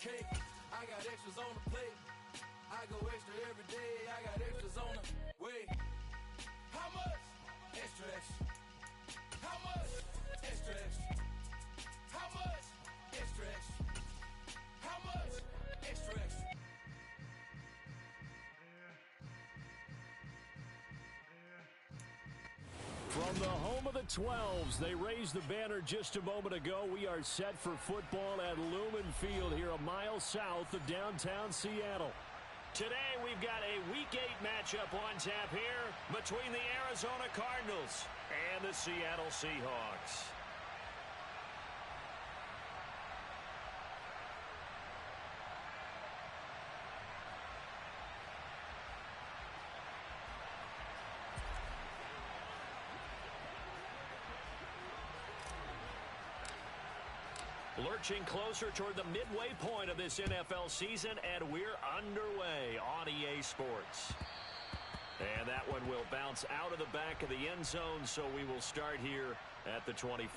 cake. I got extras on the plate. I go extra every day. I got extras on the way. How much? Extra, extra. How much? Extra, extra. How much? Extra, extra. How much? Extra, extra. From the home of the 12s, they raised the banner just a moment ago. We are set for football at Lumen Field here a mile south of downtown Seattle. Today we've got a Week 8 matchup on tap here between the Arizona Cardinals and the Seattle Seahawks. Lurching closer toward the midway point of this NFL season, and we're underway on EA Sports. And that one will bounce out of the back of the end zone, so we will start here at the 25.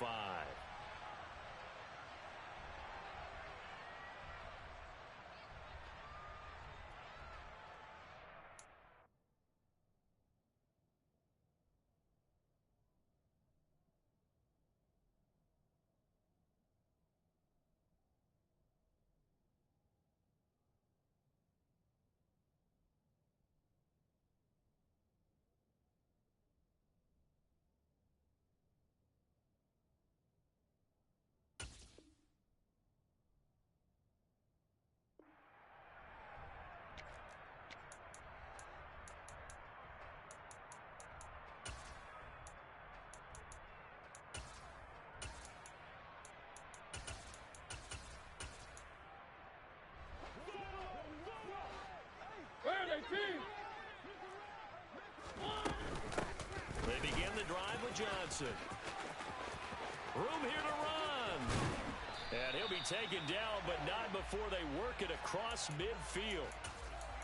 They begin the drive with Johnson. Room here to run. And he'll be taken down, but not before they work it across midfield.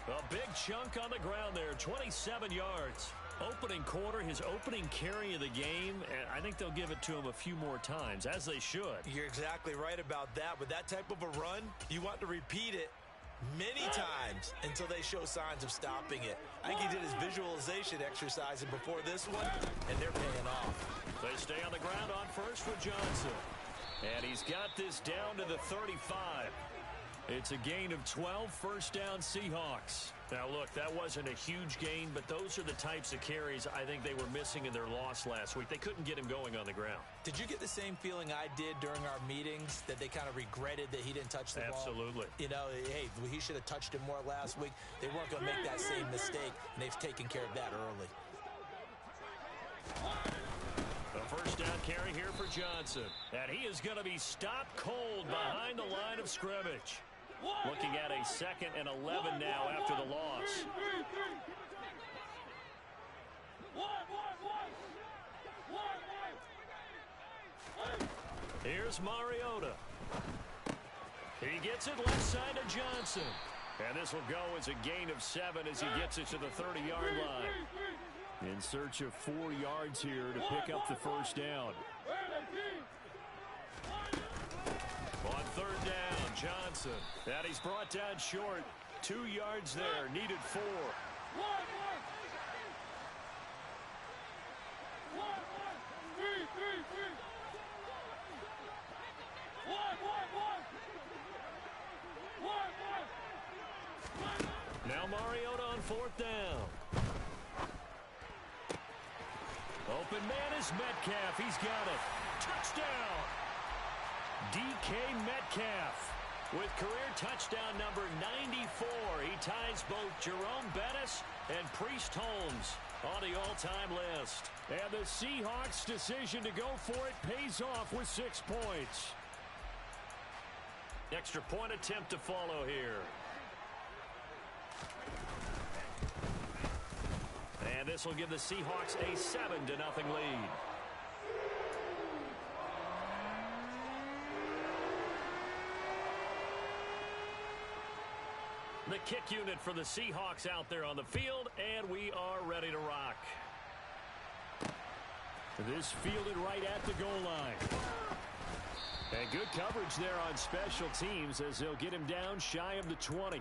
A big chunk on the ground there, 27 yards. Opening quarter, his opening carry of the game, and I think they'll give it to him a few more times, as they should. You're exactly right about that. With that type of a run, you want to repeat it many times until they show signs of stopping it. I think he did his visualization exercising before this one, and they're paying off. They stay on the ground on first with Johnson. And he's got this down to the 35. It's a gain of 12, first down Seahawks. Now, look, that wasn't a huge gain, but those are the types of carries I think they were missing in their loss last week. They couldn't get him going on the ground. Did you get the same feeling I did during our meetings, that they kind of regretted that he didn't touch the ball? Absolutely. You know, hey, he should have touched it more last week. They weren't going to make that same mistake, and they've taken care of that early. The first down carry here for Johnson. And he is going to be stopped cold behind the line of scrimmage. Looking at a 2nd and 11 now after the loss. Here's Mariota. He gets it left side to Johnson. And this will go as a gain of 7 as he gets it to the 30-yard line. In search of 4 yards here to pick up the first down. On third down, Johnson. And he's brought down short. 2 yards there, needed 4. Now Mariota on 4th down. Open man is Metcalf. He's got it. Touchdown! DK Metcalf with career touchdown number 94. He ties both Jerome Bettis and Priest Holmes on the all-time list. And the Seahawks' decision to go for it pays off with 6 points. Extra point attempt to follow here. And this will give the Seahawks a 7-0 lead. The kick unit for the Seahawks out there on the field, and we are ready to rock. This fielded right at the goal line. And good coverage there on special teams as they'll get him down shy of the 20.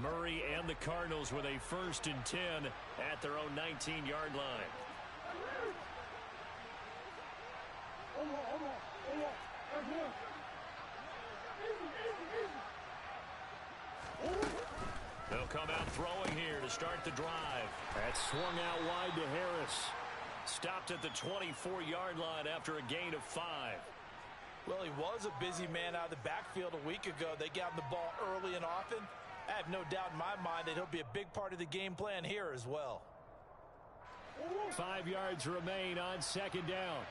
Murray and the Cardinals with a 1st and 10 at their own 19-yard line. They'll come out throwing here to start the drive. That swung out wide to Harris. Stopped at the 24-yard line after a gain of 5. Well, he was a busy man out of the backfield a week ago. They got him the ball early and often. I have no doubt in my mind that he'll be a big part of the game plan here as well. 5 yards remain on 2nd down.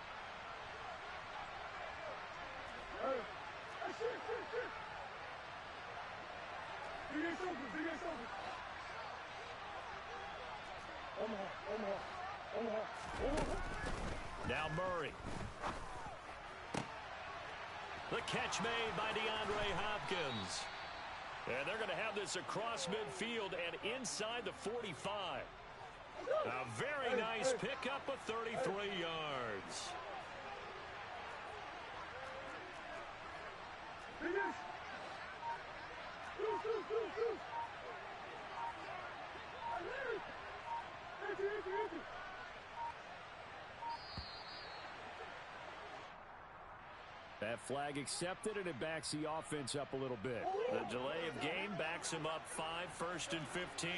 Now Murray. The catch made by DeAndre Hopkins. And they're going to have this across midfield and inside the 45. A very nice pickup of 33 yards. That flag accepted, and it backs the offense up a little bit. The delay of game backs him up 5, 1st and 15.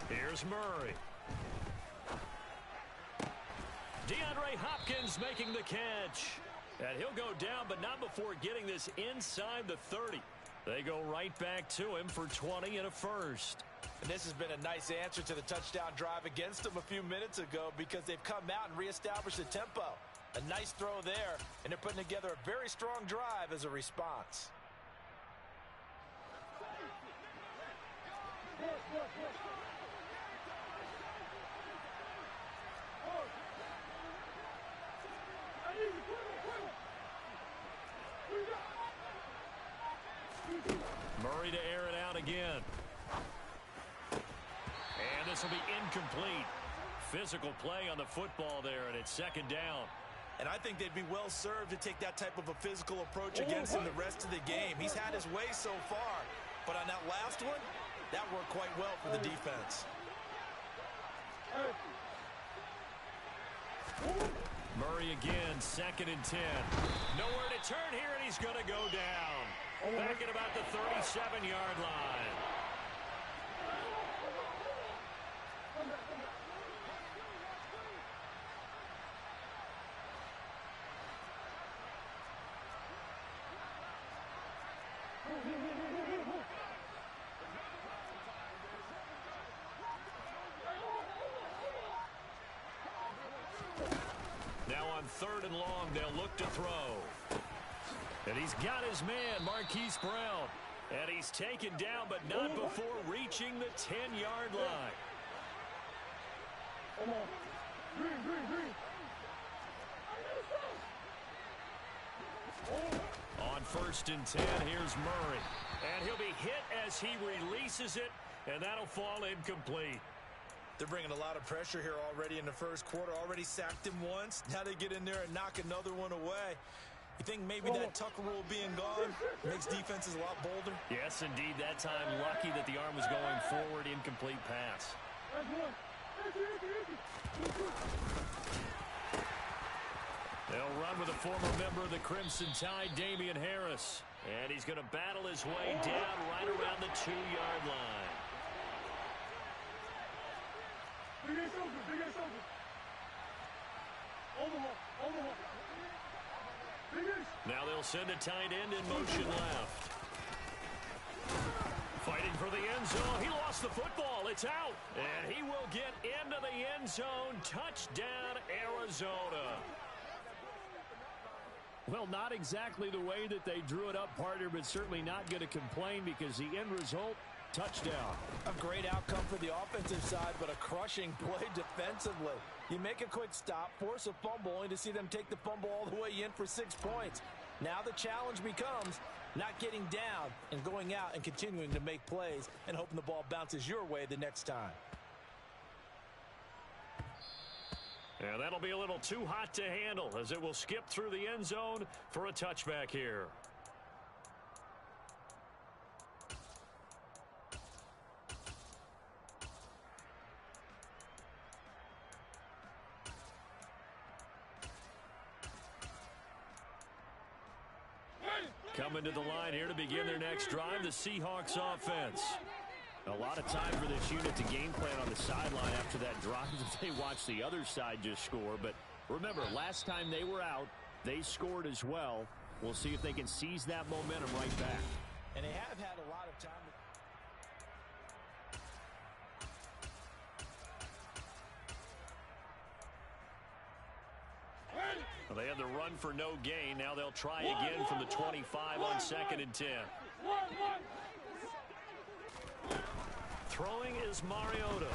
Here's Murray. DeAndre Hopkins making the catch. And he'll go down, but not before getting this inside the 30. They go right back to him for 20 and a 1st. And this has been a nice answer to the touchdown drive against them a few minutes ago because they've come out and reestablished the tempo. A nice throw there, and they're putting together a very strong drive as a response. Murray to air it out again. And this will be incomplete. Physical play on the football there, and it's 2nd down. And I think they'd be well served to take that type of a physical approach against him the rest of the game. He's had his way so far, but on that last one, that worked quite well for the defense. Murray again, 2nd and 10. Nowhere to turn here, and he's going to go down. Back at about the 37-yard line. Now on 3rd and long, they'll look to throw. And he's got his man, Marquise Brown. And he's taken down, but not before reaching the 10-yard line. On 1st and 10, here's Murray. And he'll be hit as he releases it, and that'll fall incomplete. They're bringing a lot of pressure here already in the 1st quarter. Already sacked him once. Now they get in there and knock another one away. You think maybe that Tucker rule being gone makes defenses a lot bolder? Yes, indeed. That time, lucky that the arm was going forward. Incomplete pass. They'll run with a former member of the Crimson Tide, Damian Harris. And he's going to battle his way down right around the 2-yard line. Now they'll send a tight end in motion left. Fighting for the end zone. He lost the football. It's out. And he will get into the end zone. Touchdown, Arizona. Well, not exactly the way that they drew it up, partner, but certainly not going to complain because the end result, touchdown. A great outcome for the offensive side, but a crushing play defensively. You make a quick stop, force a fumble, only to see them take the fumble all the way in for 6 points. Now the challenge becomes not getting down and going out and continuing to make plays and hoping the ball bounces your way the next time. And that'll be a little too hot to handle as it will skip through the end zone for a touchback here. Coming to the line here to begin their next drive, the Seahawks offense. A lot of time for this unit to game plan on the sideline after that drive if they watch the other side just score. But remember, last time they were out, they scored as well. We'll see if they can seize that momentum right back. And they have had a lot of time. Well, they had the run for no gain. Now they'll try again from the 25 on 2nd and 10. Throwing is Mariota.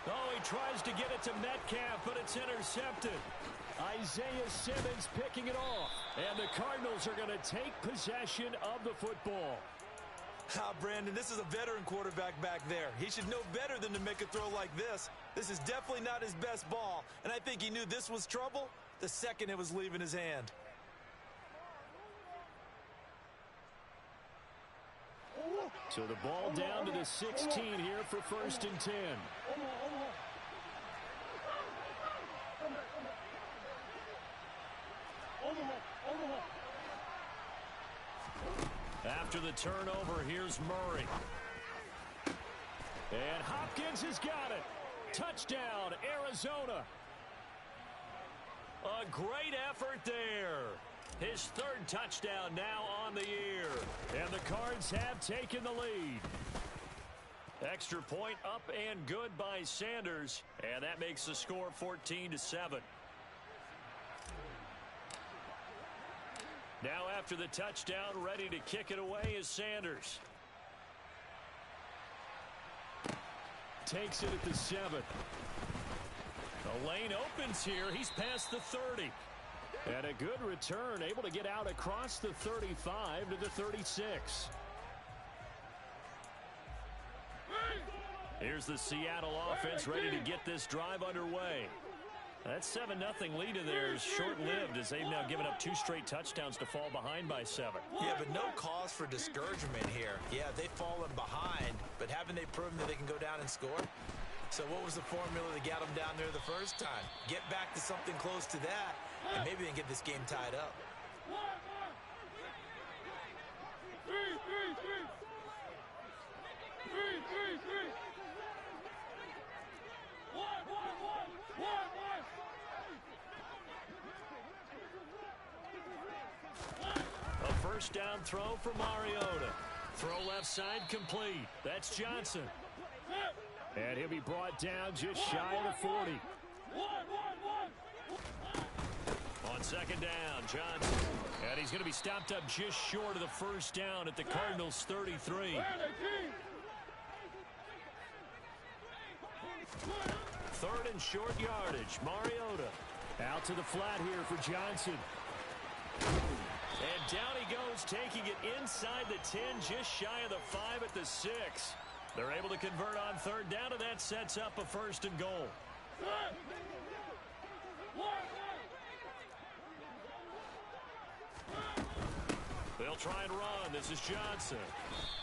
Oh, he tries to get it to Metcalf, but it's intercepted. Isaiah Simmons picking it off. And the Cardinals are going to take possession of the football. Brandon, this is a veteran quarterback back there. He should know better than to make a throw like this. This is definitely not his best ball, and I think he knew this was trouble the second it was leaving his hand. So the ball down to the 16 here for 1st and 10. After the turnover, here's Murray. And Hopkins has got it. Touchdown, Arizona. A great effort there. His 3rd touchdown now on the year. And the Cards have taken the lead. Extra point up and good by Sanders. And that makes the score 14-7. Now after the touchdown, ready to kick it away is Sanders. Takes it at the 7. The lane opens here. He's past the 30. And a good return, able to get out across the 35 to the 36. Here's the Seattle offense ready to get this drive underway. That 7-0 lead in there is short-lived as they've now given up 2 straight touchdowns to fall behind by 7. Yeah, but no cause for discouragement here. Yeah, they've fallen behind, but haven't they proven that they can go down and score? So what was the formula that got them down there the first time? Get back to something close to that, and maybe they can get this game tied up. A first down throw for Mariota. Throw left side complete. That's Johnson. And he'll be brought down just shy of the 40. On 2nd down, Johnson. And he's going to be stopped up just short of the first down at the Cardinals' 33. 3rd and short yardage. Mariota out to the flat here for Johnson. And down he goes, taking it inside the 10, just shy of the 5 at the 6. They're able to convert on 3rd down, and that sets up a 1st and goal. They'll try and run. This is Johnson.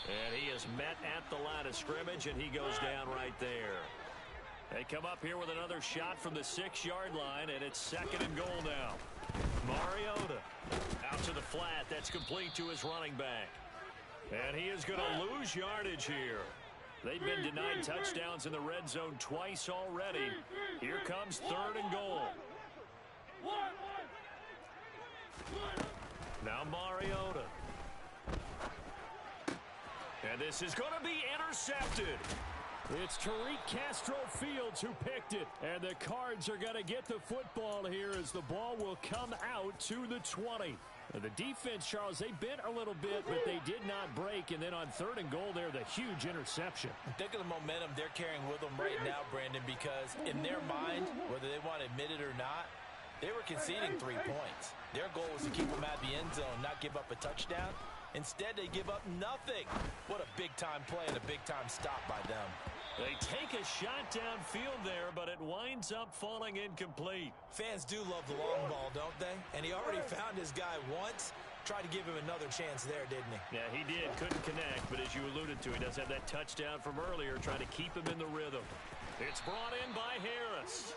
And he is met at the line of scrimmage, and he goes down right there. They come up here with another shot from the 6-yard line, and it's 2nd and goal now. Mariota out to the flat. That's complete to his running back. And he is going to lose yardage here. They've been denied touchdowns in the red zone twice already. Here comes 3rd and goal. Now Mariota. And this is going to be intercepted. It's Tariq Castro-Fields who picked it. And the Cards are going to get the football here as the ball will come out to the 20. The defense, Charles, they bent a little bit, but they did not break. And then on 3rd and goal there, the huge interception. Think of the momentum they're carrying with them right now, Brandon, because in their mind, whether they want to admit it or not, they were conceding 3 points. Their goal was to keep them at the end zone, not give up a touchdown. Instead, they give up nothing. What a big-time play and a big-time stop by them. They take a shot downfield there, but it winds up falling incomplete. Fans do love the long ball, don't they? And he already found his guy once. Tried to give him another chance there, didn't he? Yeah, he did. Couldn't connect, but as you alluded to, he does have that touchdown from earlier, trying to keep him in the rhythm. It's brought in by Harris.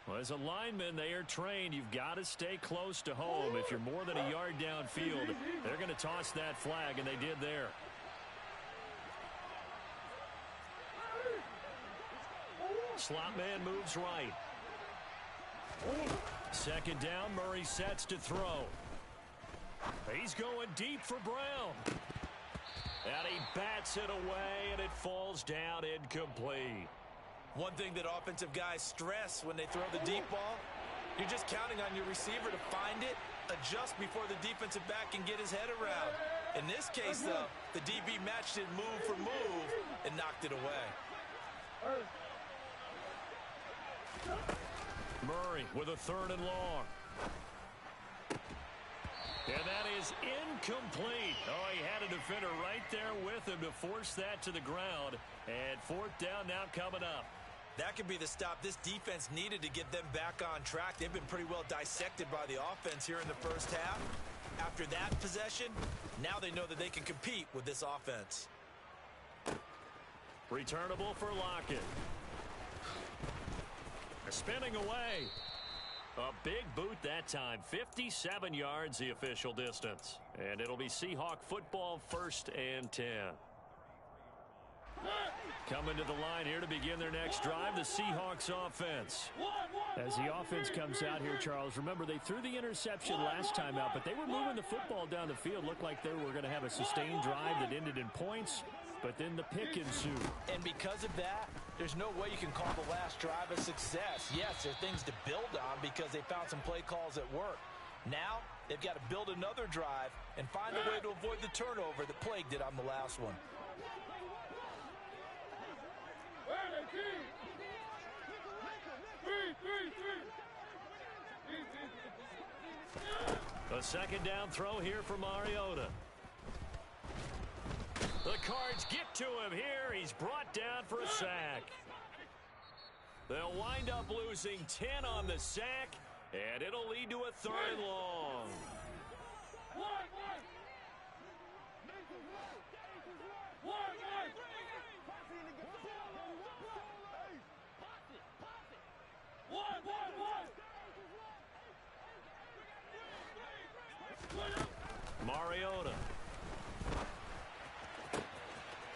Well, as a lineman, they are trained. You've got to stay close to home. If you're more than a yard downfield, they're going to toss that flag, and they did there. Slot man moves right. 2nd down, Murray sets to throw. He's going deep for Brown. And he bats it away, and it falls down incomplete. One thing that offensive guys stress when they throw the deep ball, you're just counting on your receiver to find it, adjust before the defensive back can get his head around. In this case, though, the DB matched it move for move and knocked it away. Murray with a 3rd and long. And that is incomplete. Oh, he had a defender right there with him to force that to the ground. And 4th down now coming up. That could be the stop this defense needed to get them back on track. They've been pretty well dissected by the offense here in the first half. After that possession, now they know that they can compete with this offense. Returnable for Lockett. Spinning away. A big boot that time. 57 yards the official distance. And it'll be Seahawk football, 1st and 10. Coming to the line here to begin their next drive, the Seahawks offense. As the offense comes out here, Charles, remember they threw the interception last time out, but they were moving the football down the field. Looked like they were going to have a sustained drive that ended in points, but then the pick ensued. And because of that, there's no way you can call the last drive a success. Yes, there are things to build on because they found some play calls at work. Now, they've got to build another drive and find a way to avoid the turnover that plagued it on the last one. A 2nd down throw here for Mariota. The Cards get to him here. He's brought down for a sack. They'll wind up losing 10 on the sack, and it'll lead to a 3rd and long. Mariota.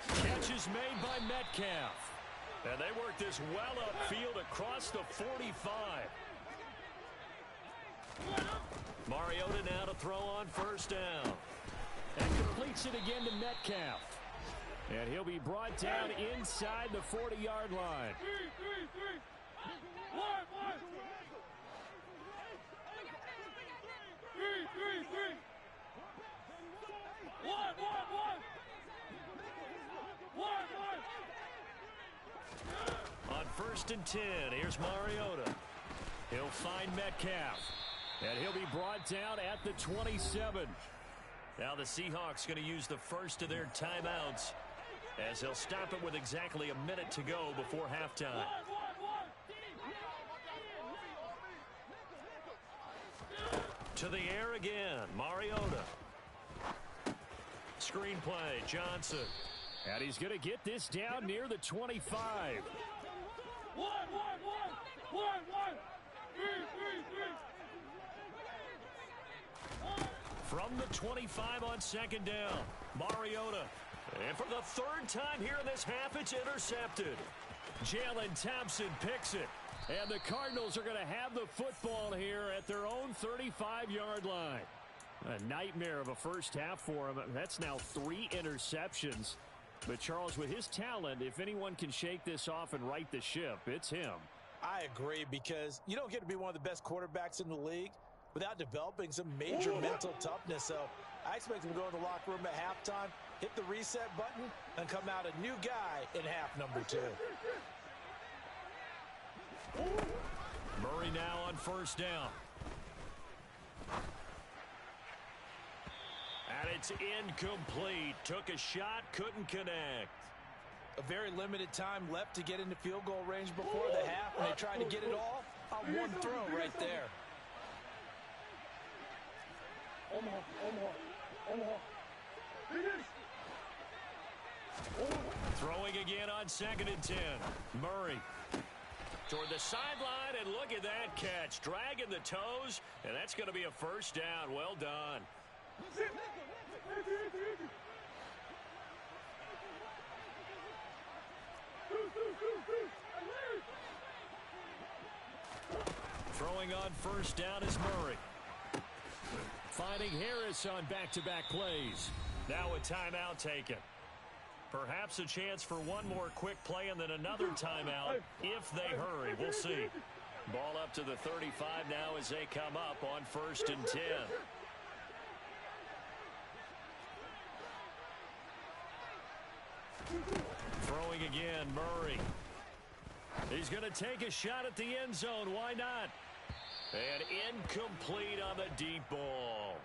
Catch is made by Metcalf. And they work this well upfield across the 45. Mariota now to throw on 1st down. And completes it again to Metcalf. And he'll be brought down inside the 40-yard line. On 1st and 10, here's Mariota. He'll find Metcalf. And he'll be brought down at the 27. Now the Seahawks going to use the first of their timeouts as they'll stop it with exactly a minute to go before halftime. To the air again, Mariota. Screen play, Johnson. And he's going to get this down near the 25. From the 25 on 2nd down, Mariota. And for the 3rd time here in this half, it's intercepted. Jalen Thompson picks it. And the Cardinals are going to have the football here at their own 35-yard line. A nightmare of a first half for him. That's now 3 interceptions. But, Charles, with his talent, if anyone can shake this off and right the ship, it's him. I agree, because you don't get to be one of the best quarterbacks in the league without developing some major mental toughness. So I expect him to go in the locker room at halftime, hit the reset button, and come out a new guy in half number 2. Murray now on first down. And it's incomplete. Took a shot, couldn't connect. A very limited time left to get into field goal range before the half, and they tried to get it all on one throw right there. Throwing again on 2nd and 10. Murray toward the sideline, and look at that catch. Dragging the toes, and that's going to be a first down. Well done. Throwing on first down is Murray. Finding Harris on back-to-back plays. Now a timeout taken. Perhaps a chance for one more quick play and then another timeout if they hurry. We'll see. Ball up to the 35 now as they come up on 1st and 10. Throwing again, Murray. He's going to take a shot at the end zone. Why not? And incomplete on the deep ball.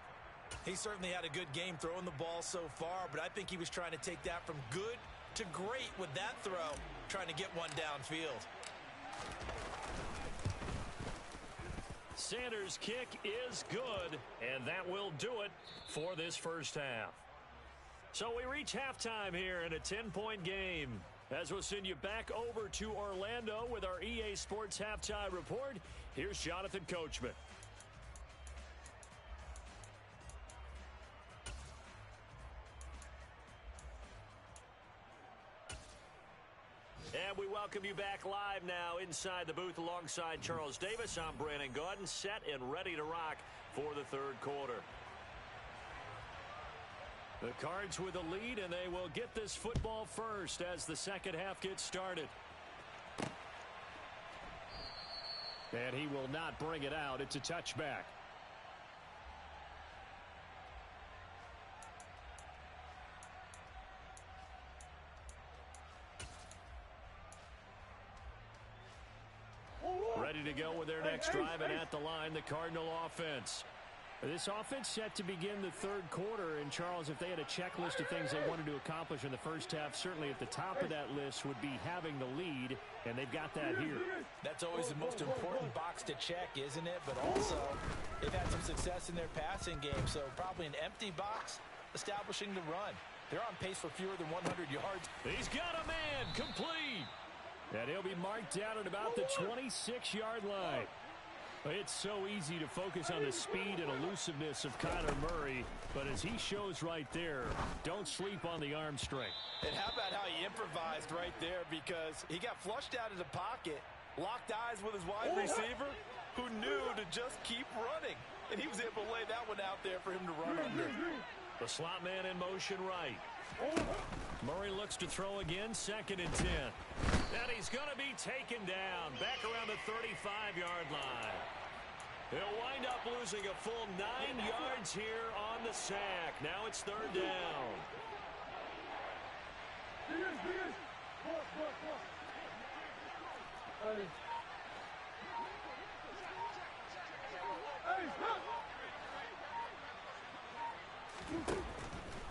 He certainly had a good game throwing the ball so far, but I think he was trying to take that from good to great with that throw, trying to get one downfield. Sanders' kick is good, and that will do it for this first half. So we reach halftime here in a 10-point game. As we'll send you back over to Orlando with our EA Sports Halftime Report, here's Jonathan Coachman. And we welcome you back live now inside the booth alongside Charles Davis. I'm Brandon Gaudin, set and ready to rock for the third quarter. The Cards with a lead, and they will get this football first as the second half gets started. And he will not bring it out. It's a touchback. Ready to go with their next drive, and at the line, the Cardinal offense. This offense set to begin the third quarter, and Charles, if they had a checklist of things they wanted to accomplish in the first half, certainly at the top of that list would be having the lead, and they've got that here. That's always the most important box to check, isn't it? But also, they've had some success in their passing game, so probably an empty box establishing the run. They're on pace for fewer than 100 yards. He's got a man, complete. And he'll be marked down at about the 26-yard line. It's so easy to focus on the speed and elusiveness of Kyler Murray, but as he shows right there, don't sleep on the arm strength. And how about how he improvised right there, because he got flushed out of the pocket, locked eyes with his wide receiver, who knew to just keep running. And he was able to lay that one out there for him to run under. The slot man in motion right. Murray looks to throw again, 2nd and 10. And he's going to be taken down back around the 35-yard line. He'll wind up losing a full 9 yards here on the sack. Now it's 3rd down.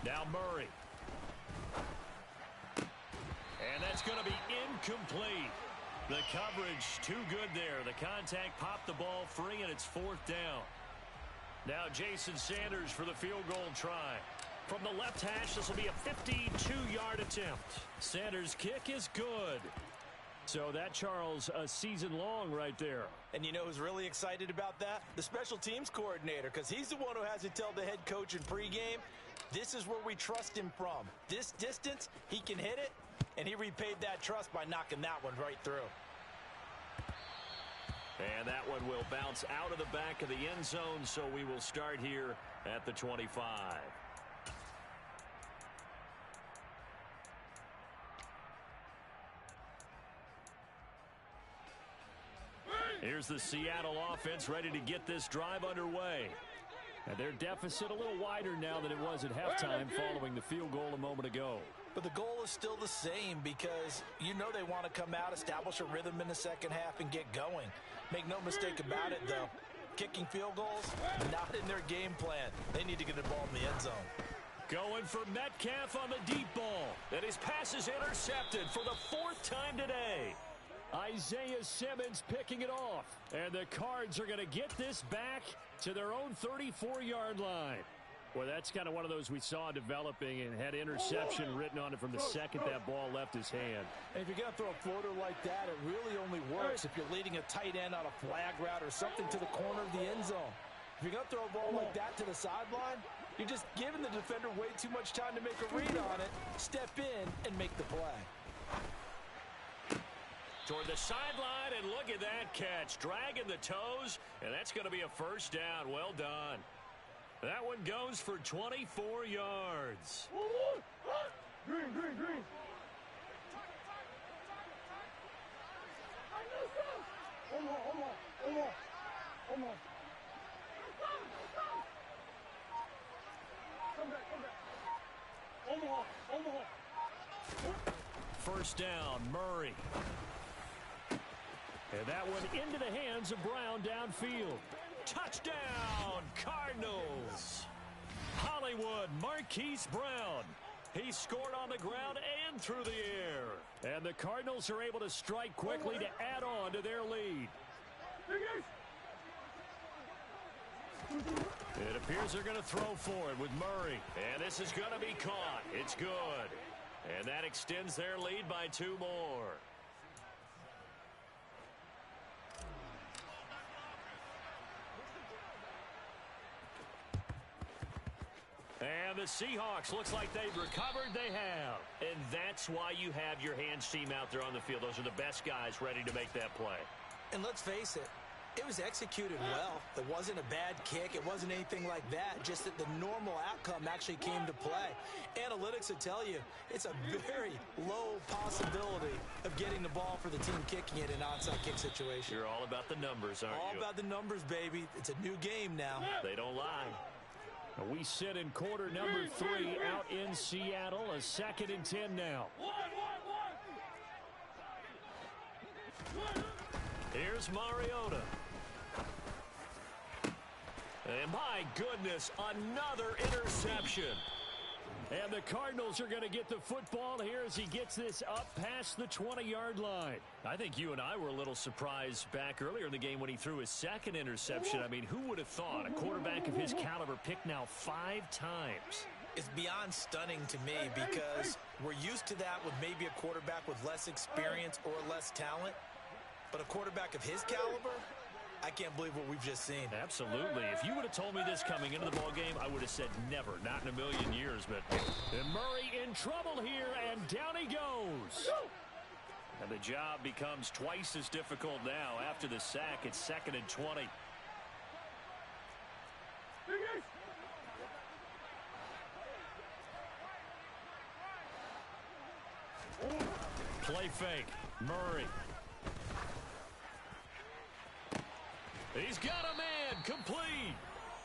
Now Murray. And that's going to be incomplete. The coverage too good there. The contact popped the ball free, and it's 4th down. Now Jason Sanders for the field goal try. From the left hash, this will be a 52-yard attempt. Sanders' kick is good. So that, Charles, a season long right there. And you know who's really excited about that? The special teams coordinator, because he's the one who has to tell the head coach in pregame, this is where we trust him from. This distance, he can hit it, and he repaid that trust by knocking that one right through. And that one will bounce out of the back of the end zone, so we will start here at the 25. Here's the Seattle offense ready to get this drive underway. And their deficit a little wider now than it was at halftime following the field goal a moment ago. But the goal is still the same because you know they want to come out, establish a rhythm in the second half, and get going. Make no mistake about it, though. Kicking field goals, not in their game plan. They need to get the ball in the end zone. Going for Metcalf on the deep ball. And his pass is intercepted for the 4th time today. Isaiah Simmons picking it off. And the Cards are going to get this back to their own 34-yard line. Well, that's kind of one of those we saw developing and had interception written on it from the second that ball left his hand. And if you're going to throw a floater like that, it really only works if you're leading a tight end on a flag route or something to the corner of the end zone. If you're going to throw a ball like that to the sideline, you're just giving the defender way too much time to make a read on it, step in, and make the play. Toward the sideline, and look at that catch. Dragging the toes, and that's going to be a first down. Well done. That one goes for 24 yards. Green, green, green. First down, Murray. And that one into the hands of Brown downfield. Touchdown, Cardinals. Hollywood Marquise Brown. He scored on the ground and through the air. And the Cardinals are able to strike quickly to add on to their lead. It appears they're going to throw for it with Murray. And this is going to be caught. It's good. And that extends their lead by 2 more. And the Seahawks, looks like they've recovered. They have. And that's why you have your hands team out there on the field. Those are the best guys ready to make that play. And let's face it, it was executed well. It wasn't a bad kick. It wasn't anything like that. Just that the normal outcome actually came to play. Analytics will tell you it's a very low possibility of getting the ball for the team kicking it in an onside kick situation. You're all about the numbers, aren't you? All about the numbers, baby. It's a new game now. They don't lie. We sit in quarter number 3 out in Seattle. A 2nd and 10 now. Here's Mariota. And my goodness, another interception. And the Cardinals are going to get the football here as he gets this up past the 20-yard line. I think you and I were a little surprised back earlier in the game when he threw his 2nd interception. I mean, who would have thought a quarterback of his caliber picked now 5 times? It's beyond stunning to me because we're used to that with maybe a quarterback with less experience or less talent. But a quarterback of his caliber, I can't believe what we've just seen. Absolutely. If you would have told me this coming into the ballgame, I would have said never, not in a million years. But Murray in trouble here, and down he goes. And the job becomes twice as difficult now. After the sack, it's 2nd and 20. Play fake. Murray. He's got a man, complete.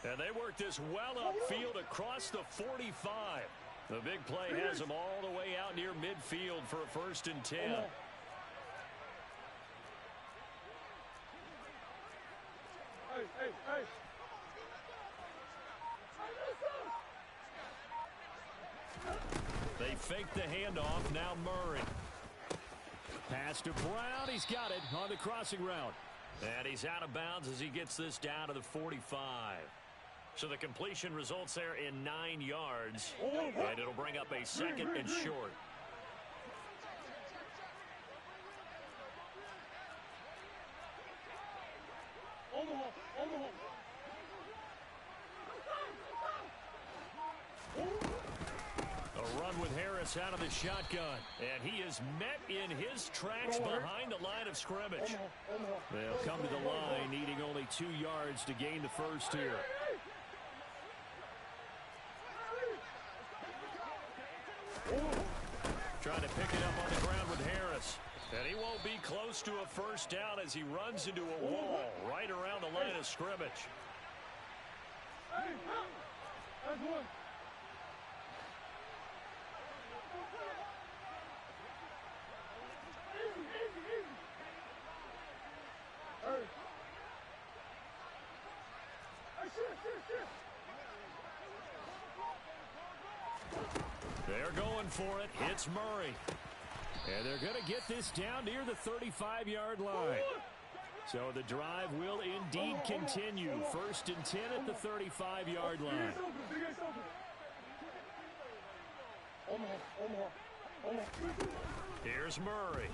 And they work this well upfield across the 45. The big play has them all the way out near midfield for a 1st and 10. They fake the handoff, now Murray. Pass to Brown, he's got it on the crossing route. And he's out of bounds as he gets this down to the 45. So the completion results there in 9 yards. And it'll bring up a 2nd and short. A run with Harris out of the shotgun. And he is met in his tracks behind the line of scrimmage. They'll come to the line, needing only 2 yards to gain the first here. Trying to pick it up on the ground with Harris. And he won't be close to a first down as he runs into a wall right around the line of scrimmage. Hey, that's one. Easy. Hey. Shit. They're going for it. It's Murray. And they're going to get this down near the 35-yard line. So the drive will indeed continue. 1st and 10 at the 35-yard line. Here's Murray.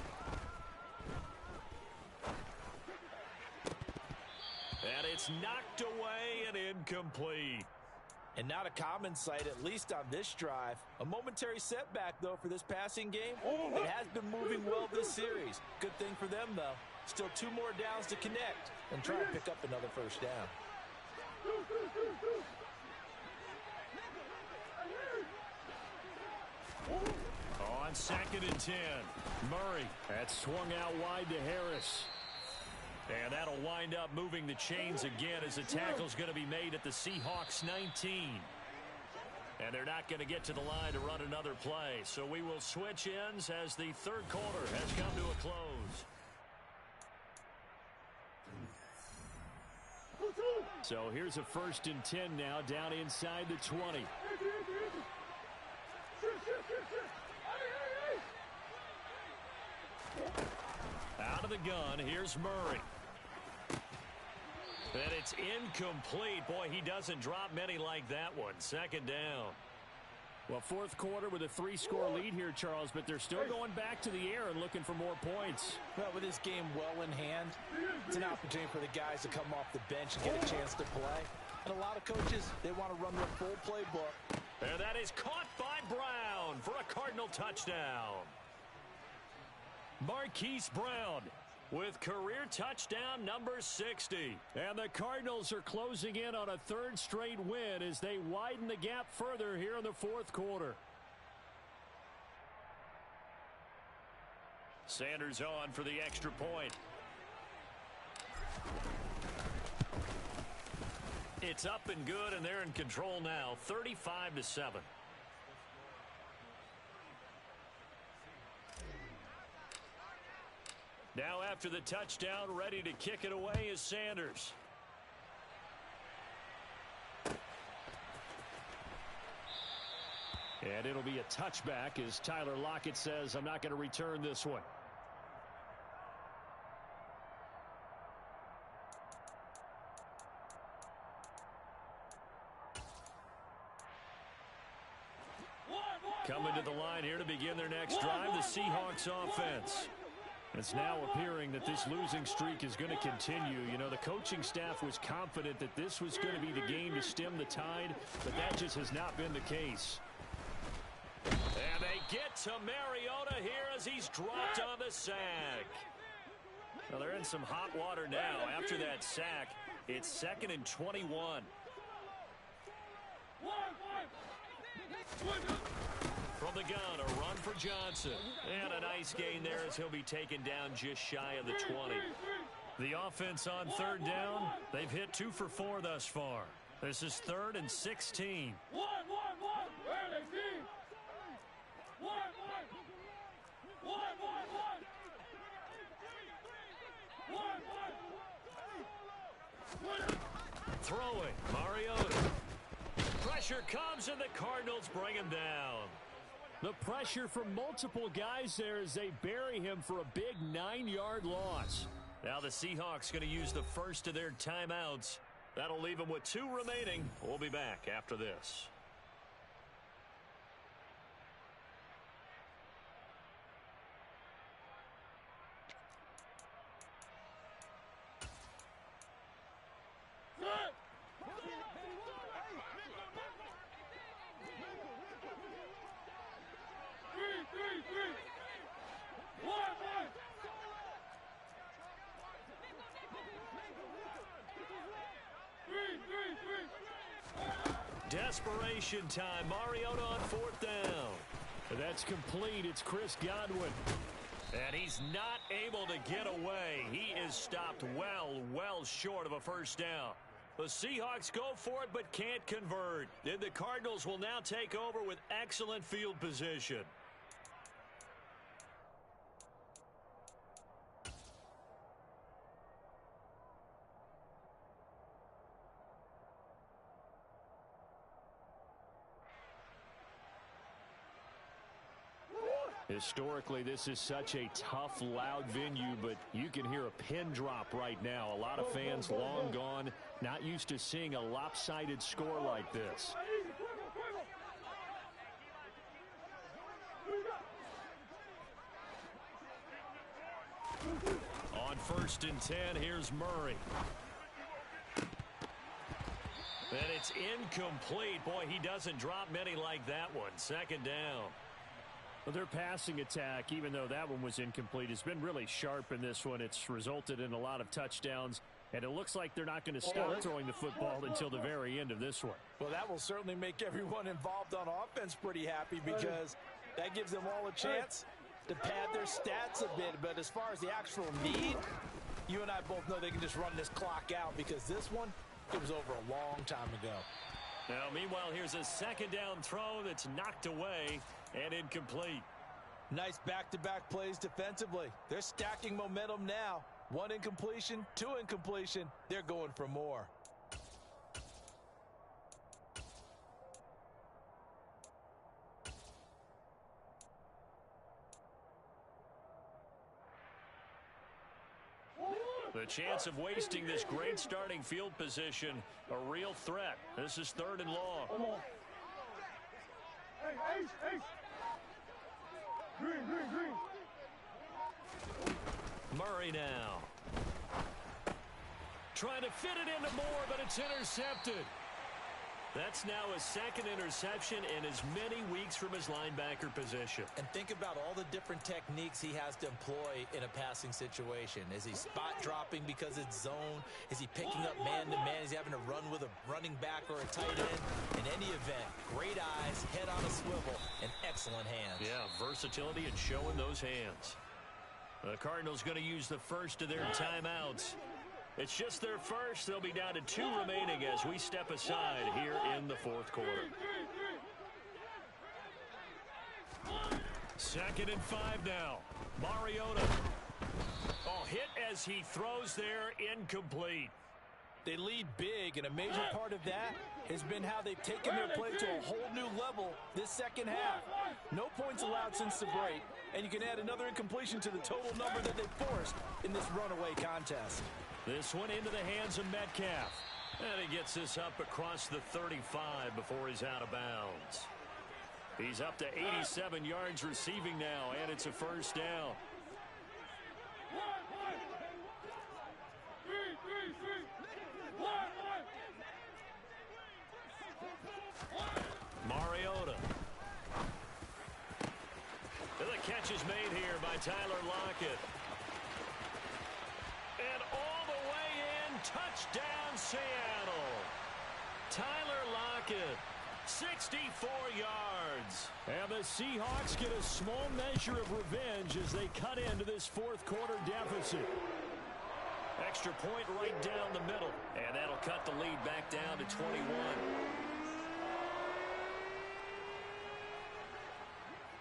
And it's knocked away and incomplete. And not a common sight, at least on this drive. A momentary setback, though, for this passing game. It has been moving well this series. Good thing for them, though. Still 2 more downs to connect and try to pick up another first down. On 2nd and 10, Murray. That swung out wide to Harris. And that'll wind up moving the chains again as the tackle's going to be made at the Seahawks 19. And they're not going to get to the line to run another play. So we will switch ends as the 3rd quarter has come to a close. So here's a 1st and 10 now down inside the 20. Out of the gun, here's Murray. And it's incomplete. Boy, he doesn't drop many like that one. 2nd down. Well, 4th quarter with a 3-score lead here, Charles, but they're still going back to the air and looking for more points. Well, with this game well in hand, it's an opportunity for the guys to come off the bench and get a chance to play. And a lot of coaches, they want to run their full playbook. And that is caught by Brown for a Cardinal touchdown. Marquise Brown with career touchdown number 60. And the Cardinals are closing in on a 3rd straight win as they widen the gap further here in the 4th quarter. Sanders on for the extra point. It's up and good, and they're in control now, 35-7. Now after the touchdown, ready to kick it away is Sanders. And it'll be a touchback as Tyler Lockett says, I'm not going to return this one. Coming to the line here to begin their next drive, the Seahawks offense. It's now appearing that this losing streak is going to continue. You know, the coaching staff was confident that this was going to be the game to stem the tide, but that just has not been the case. And they get to Mariota here as he's dropped on the sack. Well, they're in some hot water now. After that sack, it's 2nd and 21. From the gun, a run for Johnson. And a nice gain there as he'll be taken down just shy of the 20. The offense on 3rd down, they've hit 2 for 4 thus far. This is 3rd and 16. Throwing, Mariota. Pressure comes and the Cardinals bring him down. The pressure from multiple guys there as they bury him for a big 9-yard loss. Now the Seahawks going to use the first of their timeouts. That'll leave them with 2 remaining. We'll be back after this. Desperation time. Mariota on 4th down. That's complete. It's Chris Godwin. And he's not able to get away. He is stopped well short of a first down. The Seahawks go for it but can't convert. And the Cardinals will now take over with excellent field position. Historically, this is such a tough, loud venue, but you can hear a pin drop right now. A lot of fans long gone, not used to seeing a lopsided score like this. On 1st and 10, here's Murray. And it's incomplete. Boy, he doesn't drop many like that one. 2nd down. Well, their passing attack, even though that one was incomplete, has been really sharp in this one. It's resulted in a lot of touchdowns, and it looks like they're not going to stop throwing the football until the very end of this one. Well, that will certainly make everyone involved on offense pretty happy because that gives them all a chance to pad their stats a bit. But as far as the actual need, you and I both know they can just run this clock out because this one, it was over a long time ago. Now, meanwhile, here's a 2nd down throw that's knocked away and incomplete. Nice back-to-back plays defensively. They're stacking momentum now. 1 incompletion, 2 incompletion. They're going for more. The chance of wasting this great starting field position, a real threat. This is 3rd and long. Hey, Ace. Green. Murray now. Trying to fit it into Moore, but it's intercepted. That's now his 2nd interception in as many weeks from his linebacker position. And think about all the different techniques he has to employ in a passing situation. Is he spot dropping because it's zone? Is he picking up man-to-man? Is he having to run with a running back or a tight end? In any event, great eyes, head on a swivel, and excellent hands. Yeah, versatility and showing those hands. The Cardinals going to use the first of their timeouts. It's just their first. They'll be down to 2 remaining as we step aside here in the 4th quarter. 2nd and 5 now. Mariota. Oh, hit as he throws there, incomplete. They lead big, and a major part of that has been how they've taken their play to a whole new level this 2nd half. No points allowed since the break, and you can add another incompletion to the total number that they forced in this runaway contest. This one into the hands of Metcalf. And he gets this up across the 35 before he's out of bounds. He's up to 87 yards receiving now, and it's a 1st down. Mariota. The catch is made here by Tyler Lockett. And all the way in, touchdown Seattle. Tyler Lockett, 64 yards. And the Seahawks get a small measure of revenge as they cut into this 4th quarter deficit. Extra point right down the middle, and that'll cut the lead back down to 21.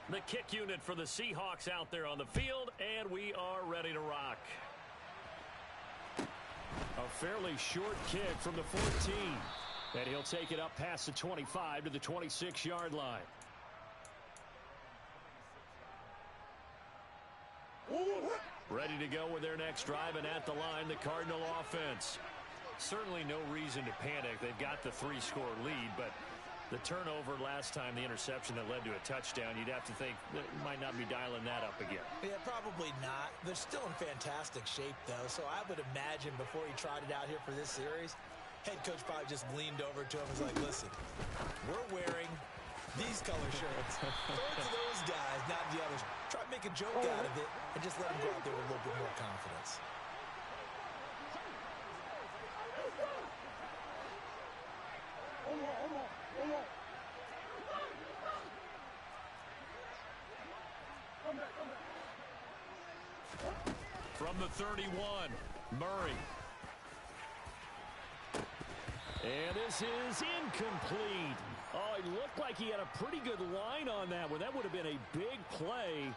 The kick unit for the Seahawks out there on the field, and we are ready to rock. A fairly short kick from the 14. And he'll take it up past the 25 to the 26-yard line. Ready to go with their next drive, and at the line, the Cardinal offense. Certainly no reason to panic. They've got the 3-score lead, but the turnover last time, the interception that led to a touchdown, you'd have to think that might not be dialing that up again. Yeah, probably not. They're still in fantastic shape, though, so I would imagine before he trotted out here for this series, head coach probably just leaned over to him and was like, listen, we're wearing these color shirts. Throw it to those guys, not the others. Try to make a joke out of it and just let them go out there with a little bit more confidence. From the 31, Murray. And this is incomplete. Oh, it looked like he had a pretty good line on that one. That would have been a big play,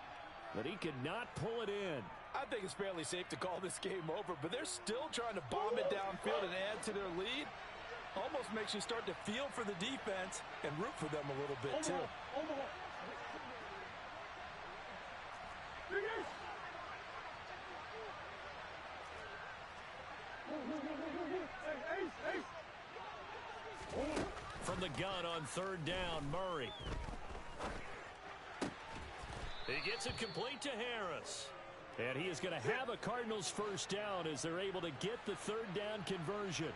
but he could not pull it in. I think it's fairly safe to call this game over, but they're still trying to bomb it downfield and add to their lead. Almost makes you start to feel for the defense and root for them a little bit, too. From the gun on third down, Murray. He gets it complete to Harris. And he is going to have a Cardinals first down as they're able to get the third down conversion.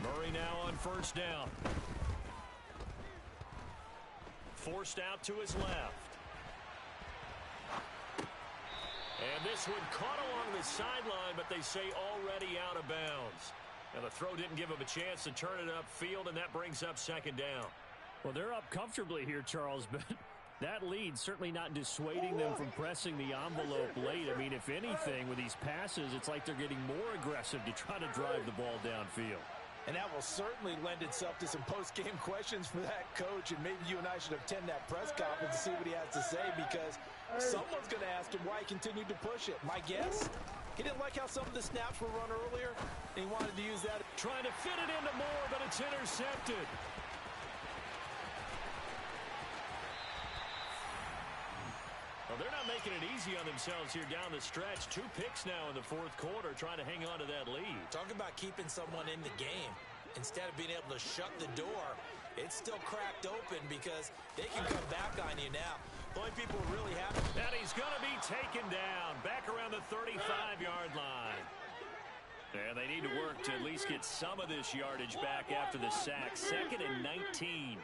Murray now on first down. Forced out to his left. And this one caught along the sideline, but they say already out of bounds. And the throw didn't give him a chance to turn it upfield, and that brings up second down. Well, they're up comfortably here, Charles, but that lead certainly not dissuading them from pressing the envelope late. I mean, if anything, with these passes, it's like they're getting more aggressive to try to drive the ball downfield. And that will certainly lend itself to some post-game questions for that coach, and maybe you and I should attend that press conference to see what he has to say, because someone's going to ask him why he continued to push it. My guess, he didn't like how some of the snaps were run earlier, and he wanted to use that. Trying to fit it into Moore, but it's intercepted. Well, they're not making it easy on themselves here down the stretch. 2 picks now in the fourth quarter, trying to hang on to that lead. Talk about keeping someone in the game. Instead of being able to shut the door, it's still cracked open because they can come back on you now. The only people who really have... And he's going to be taken down back around the 35-yard line. And they need to work to at least get some of this yardage back after the sack. 2nd and 19.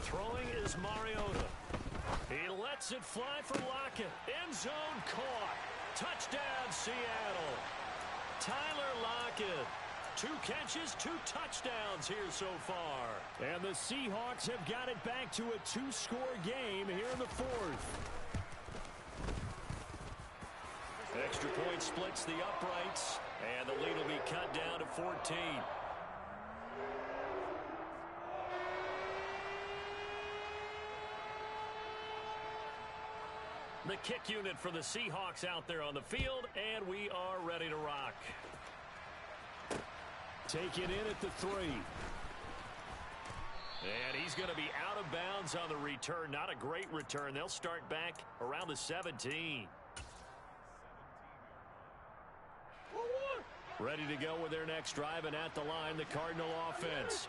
Throwing is Mariota. He lets it fly for Lockett. End zone caught. Touchdown, Seattle. Tyler Lockett. 2 catches, 2 touchdowns here so far. And the Seahawks have got it back to a 2-score game here in the 4th. Extra point splits the uprights, and the lead will be cut down to 14. The kick unit for the Seahawks out there on the field, and we are ready to rock. Taken in at the 3. And he's going to be out of bounds on the return. Not a great return. They'll start back around the 17. Ready to go with their next drive, and at the line, the Cardinal offense.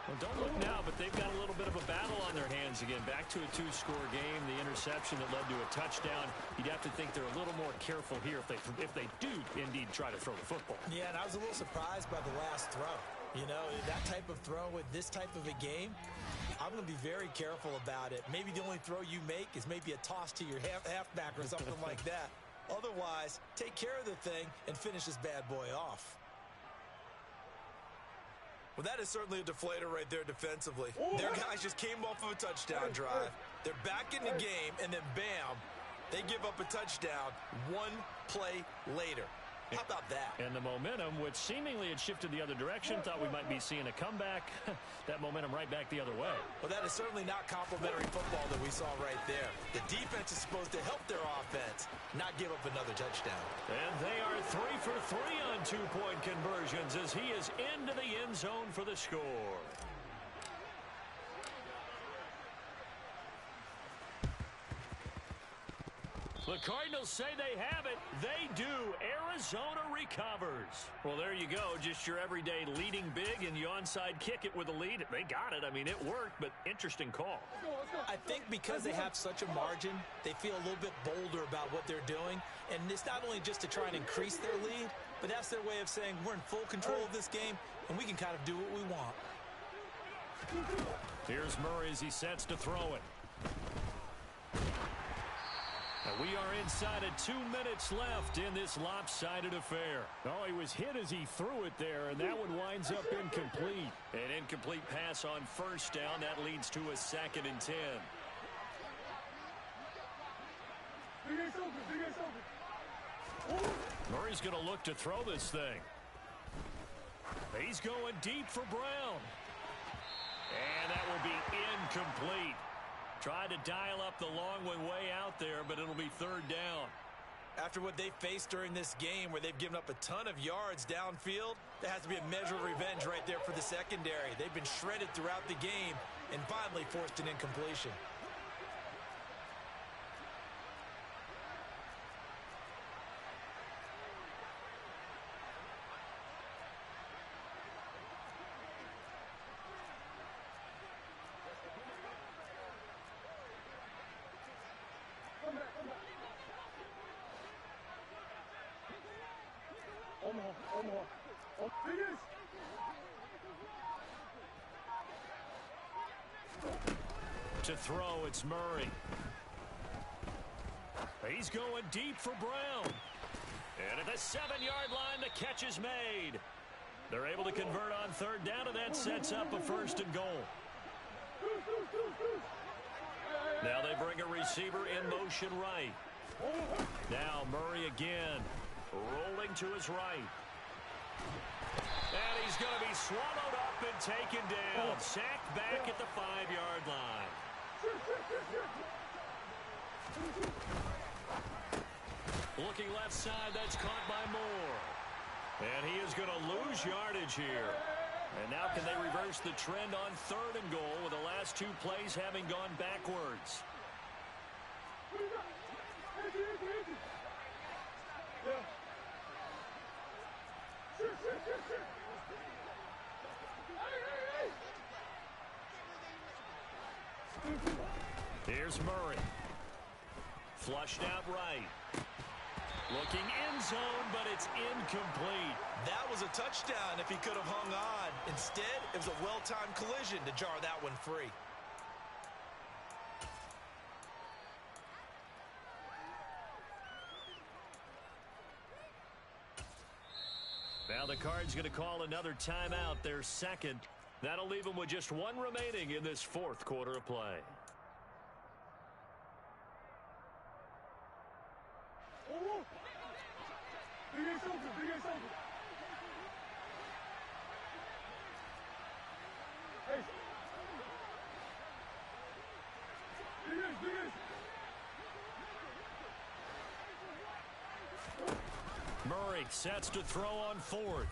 Well, don't look now, but they've got a little bit of a battle on their hands again. Back to a 2-score game. The interception that led to a touchdown. You'd have to think they're a little more careful here if they do indeed try to throw the football. Yeah, and I was a little surprised by the last throw. You know, that type of throw with this type of a game, I'm going to be very careful about it. Maybe the only throw you make is maybe a toss to your halfback or something like that. Otherwise, take care of the thing and finish this bad boy off. Well, that is certainly a deflator right there defensively. Their guys just came off of a touchdown drive. They're back in the game, and then bam, they give up a touchdown 1 play later. How about that? And the momentum, which seemingly had shifted the other direction, thought we might be seeing a comeback. That momentum right back the other way. Well, that is certainly not complimentary football that we saw right there. The defense is supposed to help their offense, not give up another touchdown. And they are 3 for 3 on 2-point conversions as he is into the end zone for the score. The Cardinals say they have it. They do. Arizona recovers. Well, there you go. Just your everyday leading big, and you onside kick it with a lead. They got it. I mean, it worked, but interesting call. I think because they have such a margin, they feel a little bit bolder about what they're doing. And it's not only just to try and increase their lead, but that's their way of saying we're in full control of this game, and we can kind of do what we want. Here's Murray as he sets to throw it. And we are inside of 2 minutes left in this lopsided affair. Oh, he was hit as he threw it there, and that one winds up incomplete. An incomplete pass on first down. That leads to a 2nd and 10. Murray's going to look to throw this thing. He's going deep for Brown. And that will be incomplete. Tried to dial up the long one way out there, but it'll be third down. After what they faced during this game where they've given up a ton of yards downfield, there has to be a measure of revenge right there for the secondary. They've been shredded throughout the game and finally forced an incompletion. To throw, it's Murray. He's going deep for Brown. And at the 7-yard line, the catch is made. They're able to convert on third down, and that sets up a first and goal. Now they bring a receiver in motion right. Now Murray again, rolling to his right. And he's going to be swallowed up and taken down. Sacked back at the 5-yard line. Looking left side, that's caught by Moore. And he is going to lose yardage here. And now can they reverse the trend on third and goal with the last two plays having gone backwards? Here's Murray. Flushed out right. Looking end zone, but it's incomplete. That was a touchdown if he could have hung on. Instead, it was a well-timed collision to jar that one free. Now the Cards going to call another timeout, their second. That'll leave them with just one remaining in this fourth quarter of play. Murray sets to throw on fourth.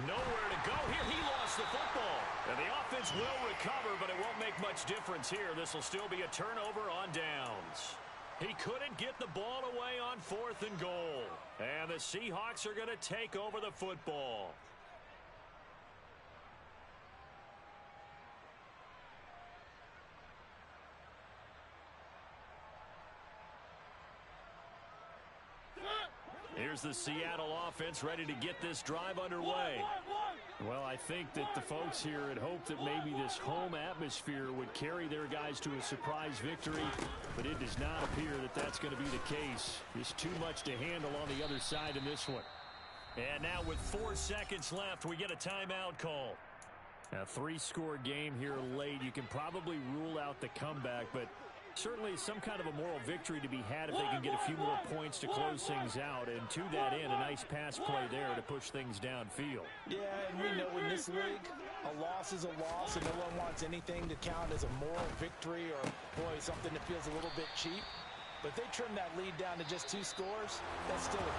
Nowhere to go here. He lost the football. And the offense will recover, but it won't make much difference here. This will still be a turnover on downs. He couldn't get the ball away on fourth and goal. And the Seahawks are going to take over the football. Here's the Seattle offense ready to get this drive underway. Well, I think that the folks here had hoped that maybe this home atmosphere would carry their guys to a surprise victory, but it does not appear that that's going to be the case. There's too much to handle on the other side in this one. And now with 4 seconds left, we get a timeout call. A 3-score game here late. You can probably rule out the comeback, but certainly some kind of a moral victory to be had if they can get a few more points to close things out. And to that end, a nice pass play there to push things downfield. Yeah, and we know in this league, a loss is a loss, and no one wants anything to count as a moral victory or, boy, something that feels a little bit cheap. But if they trim that lead down to just 2 scores, that's still a